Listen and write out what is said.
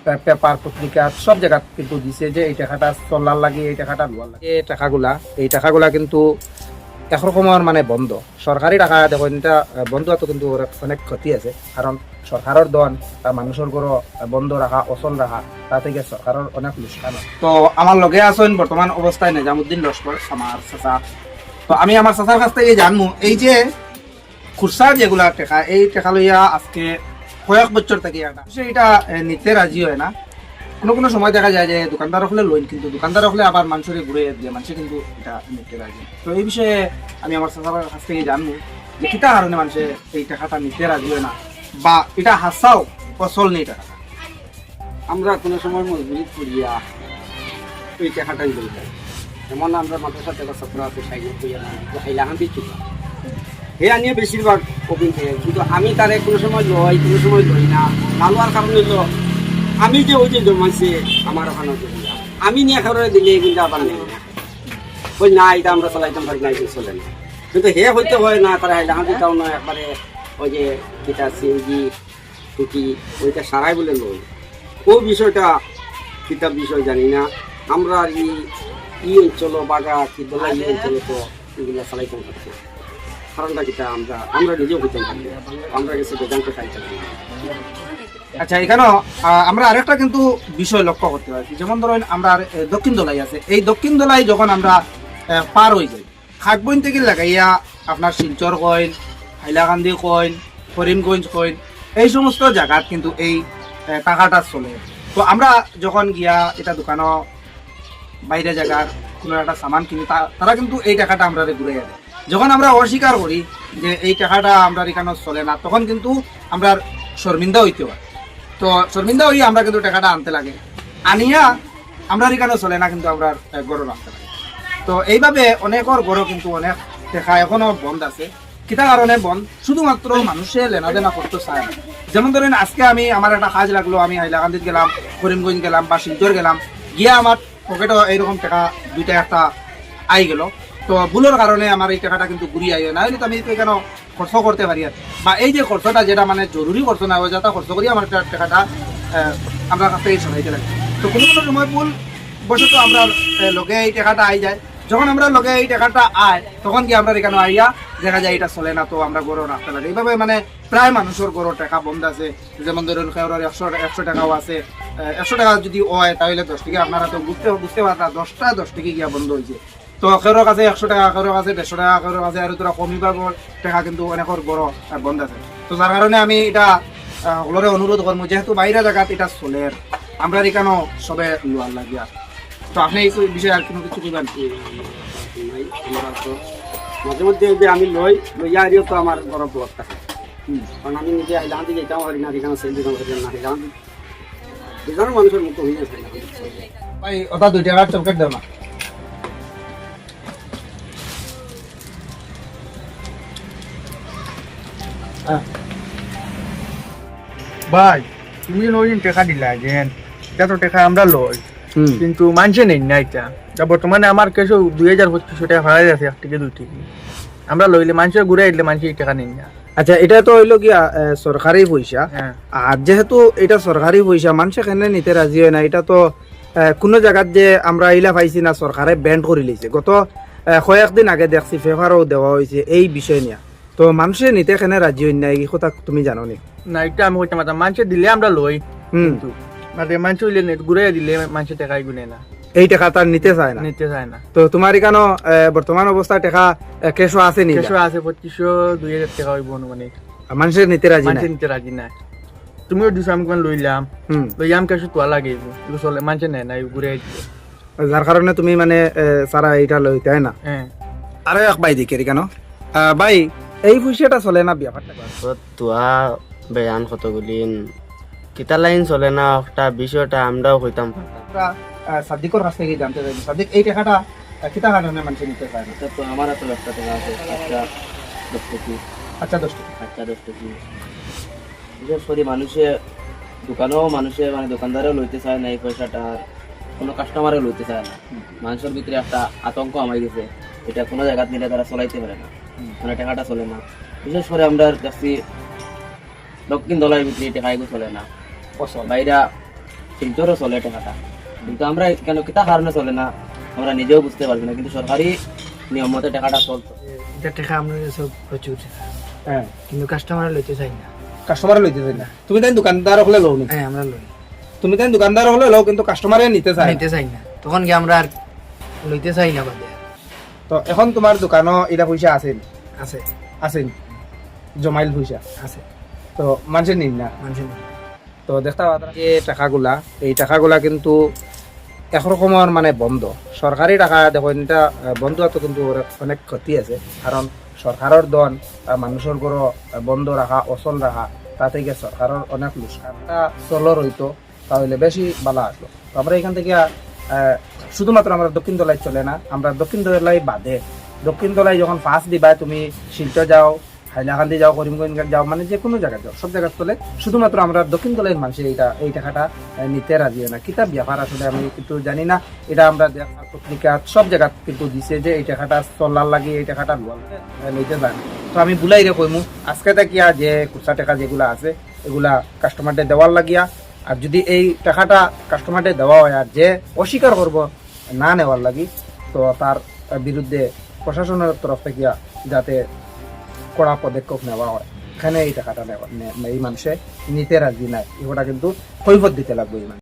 Paper পত্রিকা সব জায়গা কিন্তু দিছে যে এই টাকাটা চলার লাগে, এই টাকাটা লোয়ার লাগে। এই টাকাগুলা কিন্তু একরকমের মানে বন্ধ। সরকারি টাকা দেখো এটা বন্ধ তো কিন্তু অনেক ক্ষতি আছে, কারণ সরকারের দন বা মানুষের ঘর বন্ধ রাখা, অচল রাখা, তা থেকে সরকারের অনেক লোকসান হয়। তো আমার লগে আছেন বর্তমান অবস্থায় নিজামুদ্দিন লস্কর, আমার চাচা। তো আমি আমার চাচার কাছ থেকে জানবো এই যে খুরসা যেগুলা টাকা, এই টাকা লইয়া আজকে কয়েক বছর থেকে এটা নিতে রাজি হয় না। কোনো সময় দেখা যায় যে দোকানদার হলে লোন, কিন্তু দোকানদার হলে আবার মানুষের ঘুরে দিয়ে মানুষে কিন্তু এটা নিতে রাজি। তো এই বিষয়ে আমি আমার চাচার কাছ থেকে জানবো যে কিতা কারণে মানুষে এই টাকাটা নিতে রাজি হয় না, বা এটা হাসাও ফসল নেই টাকাটা। আমরা কোনো সময় মজবুরি করিয়া ওই টাকাটাই বলি যাই। যেমন আমরা মাদ্রাসা থেকে ছাত্র আছে সাইকেল করিয়া হাইলাহান দিচ্ছি, হে আনিয়ে বেশিরভাগ কপিং থেকে, কিন্তু আমি তারে কোনো সময় লই, কোনো সময় লই না। না লওয়ার কারণে তো আমি যে ওই যে জমাইছে আমার ওখানে আমি নিয়ে খাবার দিলে কিন্তু আবার নেই না, ওই না এটা আমরা চালাইতাম পারি না, চলে না। কিন্তু হে হইতে হয় না, তারা হাইলাহান দিতাম না, একবারে ওই যে যেটা সিএনজি টুকি ওইটা সারাই বলে লই। ওই বিষয়টা কিতাব বিষয় জানি না। আমরা ই অঞ্চল বাগা কিদলা ই অঞ্চল তো এগুলো চালাইতাম পারছি। কারণটা কিতা আমরা নিজেও হইতাম পারি, আমরা গেছি বেদান্ত খাইতাম। আচ্ছা, এখানেও আমরা আরেকটা কিন্তু বিষয় লক্ষ্য করতে পারছি। যেমন ধরেন আমরা দক্ষিণ দোলাই আছে, এই দক্ষিণ দোলাই যখন আমরা পার হয়ে যাই, খাকবইন থেকে লাগাইয়া আপনার Silchar coin, Hailakandi coin, Karimganj coin, এই সমস্ত জায়গাত কিন্তু এই টাকাটা চলে। তো আমরা যখন গিয়া এটা দোকানও বাইরে জায়গার কোনো একটা সামান কিনি, তারা কিন্তু এই টাকাটা আমরা ঘুরে যাবে। যখন আমরা অস্বীকার করি যে এই টাকাটা আমরা এখানে চলে না, তখন কিন্তু আমরা শর্মিন্দা হইতে হয়। তো শর্মিন্দা হই আমরা কিন্তু টাকাটা আনতে লাগে, আনিয়া আমরা এখানে চলে না, কিন্তু আমরা গরু আনতে লাগে। তো এইভাবে অনেকের গরু কিন্তু অনেক টাকা এখনো বন্ধ আছে। কিতা কারণে বন্ধ? শুধুমাত্র মানুষে লেনাদেনা করতে চায় না। যেমন ধরেন আজকে আমার একটা কাজ লাগলো, আমি হাইলাকান্দিত গেলাম, করিমগঞ্জ গেলাম বা শিলচর গেলাম, গিয়ে আমার পকেটে এইরকম টাকা দুইটা একটা আই গেল। তো ভুলের কারণে আমার এই টাকাটা কিন্তু ঘুরিয়ে আইবে না, হলে তো আমি এখানে খরচ করতে পারি। আর বা এই যে খরচটা যেটা মানে জরুরি খরচ না হয়, যাতে খরচ করি আমার টাকাটা আমরা কাছ থেকে সরাইতে লাগে। তো কোনো সময় ভুল বসে তো আমরা লগে এই টাকাটা আই যায়। যখন আমরা লগে এই টাকাটা আয়, তখন কি আমরা এখানে আইয়া দেখা যায় এটা চলে না, তো আমরা গরু রাখতে লাগে। এইভাবে মানে প্রায় মানুষের গরুর টাকা বন্ধ আছে। যেমন ধরুন কেউর 100 টাকাও আছে। 100 টাকা যদি হয় তাহলে 10 টাকা আপনারা তো বুঝতে পারেন না, 10 টাকা গিয়া বন্ধ হয়েছে। তো কেউর কাছে 100 টাকা, কেউর কাছে 150 টাকা, কেউর কাছে আর তোরা কমিবার টাকা কিন্তু অনেকের বড় বন্ধ আছে। তো যার কারণে আমি এটা ওগুলোরে অনুরোধ করবো, যেহেতু বাইরে জায়গাত এটা চলে, আমরা এখানেও সবে লোয়ার লাগিয়া। তো আপনি এই বিষয়ে আর কোনো কিছু করবেন? আমরা তো মাঝে মধ্যে যে আমি লইয়া আরিও তো আমার বড় ব্লক থাকে, কারণ আমি নিজে হাইলাকান্দি যেতাম পারি না, এখানে সেল দিতাম পারি না। হাইলাকান্দি এখানে মানুষের মতো হয়ে যাচ্ছে ভাই, ওটা 2 টাকার চকলেট দেও না। ভাই তুমি ওই টাকা দিলা যে এটা তো টাকা আমরা লই, কিন্তু মানছে নেই না এটা। বর্তমানে আমার কাছে 2025 টাকা ভাড়া আছে, 1 থেকে 2 টাকা আমরা লইলে মানুষের ঘুরে আইলে মানুষ এই টাকা নেই না। আচ্ছা, এটা তো হইলো কি সরকারি পয়সা। হ্যাঁ। আর যেহেতু এটা সরকারি পয়সা, মানুষ এখানে নিতে রাজি হয় না। এটা তো কোনো জায়গাত যে আমরা ইলা পাইছি না, সরকারে ব্যান্ড করে লিছে। গত কয়েকদিন আগে দেখছি পেপারও দেওয়া হয়েছে এই বিষয় নিয়ে। তো মানুষের নিতে এখানে রাজি হয় না, এই কথা তুমি জানো নি? না, এটা আমি কইতাম না, মানুষের দিলে আমরা লই, কিন্তু মানে মানুষ হইলে ঘুরে দিলে মানুষের টাকাই গুনে না, এই টাকা তার নিতে চায় না, নিতে চায় না। তো তোমার এখানে বর্তমান অবস্থায় টাকা কেশো আছে নি? কেশো আছে 2500 2000 টাকা হইব মানে, মানুষের নিতে রাজি না। মানুষের নিতে রাজি না। তুমিও দিছো, আমি কোন লইলাম, লইয়াম কেশো তোয়া লাগে, চলে মানুষের নেয় না, ঘুরে দিলে। যার কারণে তুমি মানে সারা এটা লইতে হয় না। হ্যাঁ। আরো এক ভাই দেখি কেন ভাই, এই পয়সাটা চলে না ব্যাপারটা? তোয়া বেয়ান কতগুলিন কিতা লাইন চলে না, একটা বিষয়টা আমরাও হইতাম পারতাম। আমরা সাদিকর কাছ থেকে জানতে চাই, সাদিক এই টাকাটা কিতা কারণে মানুষ নিতে পারে না? তো আমার তো 10 টাকা আছে, একটা 10 টাকা, আচ্ছা 10 টাকা। একটা 10 টাকা। বিশেষ করে মানুষে মানে দোকানদারও লইতে চায় না এই পয়সাটা, কোনো কাস্টমারও লইতে চায় না। মানুষের ভিতরে একটা আতঙ্ক আমায় গেছে, এটা কোনো জায়গা নিলে তারা চলাইতে পারে না, মানে টাকাটা চলে না। বিশেষ করে আমরা দেখছি দক্ষিণ দলের ভিতরে টাকা এগুলো চলে না, বাইরা শিলচরও চলে টাকাটা, কিন্তু আমরা কেন কিতা কারণে চলে না আমরা নিজেও বুঝতে পারছি না, কিন্তু সরকারি নিয়ম মতো টাকাটা চলতো। এটা টাকা আমরা সব প্রচুর, হ্যাঁ কিন্তু কাস্টমার লইতে চাই না। কাস্টমার লইতে চাই না, তুমি তাই দোকানদার হলে লও নি, হ্যাঁ আমরা লই, তুমি তাই দোকানদার হলে লও কিন্তু কাস্টমারে নিতে চায় না। নিতে চাই না, তখন কি আমরা আর লইতে চাই না বাদে। তো এখন তোমার দোকানও এটা পয়সা আছে আছে আছে জমাইল পয়সা, আছে তো মানুষের নিন না। মানুষের তো দেখতে পাচ্ছ যে টাকাগুলা, এই টাকাগুলা কিন্তু একরকমের মানে বন্ধ, সরকারি টাকা দেখো এটা বন্ধ তো কিন্তু ওর অনেক ক্ষতি আছে, কারণ সরকারের দন মানুষের ঘর বন্ধ রাখা অচল রাখা তাতে গিয়ে সরকারের অনেক লোকসানটা চলর হইতো, তাহলে বেশি ভালো আসলো। তো আমরা এখান থেকে শুধুমাত্র আমরা দক্ষিণ দলাই চলে না, আমরা দক্ষিণ দলাই বাদে দক্ষিণ দলাই যখন পাস দিবা তুমি শিলচর যাও, হাইলাকান্দি যাও, করিমগঞ্জ যাও, মানে যে কোনো জায়গায় যাও, সব জায়গায় চলে, শুধুমাত্র আমরা দক্ষিণ দলের মানুষের এই টাকাটা নিতে রাজি হয় না। কিতাব ব্যাপার আসলে আমি কিন্তু জানি না, এটা আমরা পত্রিকা সব জায়গা কিন্তু দিছে যে এই টাকাটা চলার লাগে, এই টাকাটা নিতে যায় না। তো আমি বুলাই রে কইমু আজকে দেখিয়া যে খুচরা টাকা যেগুলা আছে এগুলা কাস্টমারদের দেওয়ার লাগিয়া, আর যদি এই টাকাটা কাস্টমারদের দেওয়া হয় আর যে অস্বীকার করব না নেওয়ার লাগি, তো তার বিরুদ্ধে প্রশাসনের তরফ থেকে যাতে কড়া পদক্ষেপ নেওয়া হয়। এখানে এই টাকাটা নেওয়া এই মানুষে নিতে রাজি নাই, এগুলা কিন্তু কৈফত দিতে লাগবে এই মানুষ।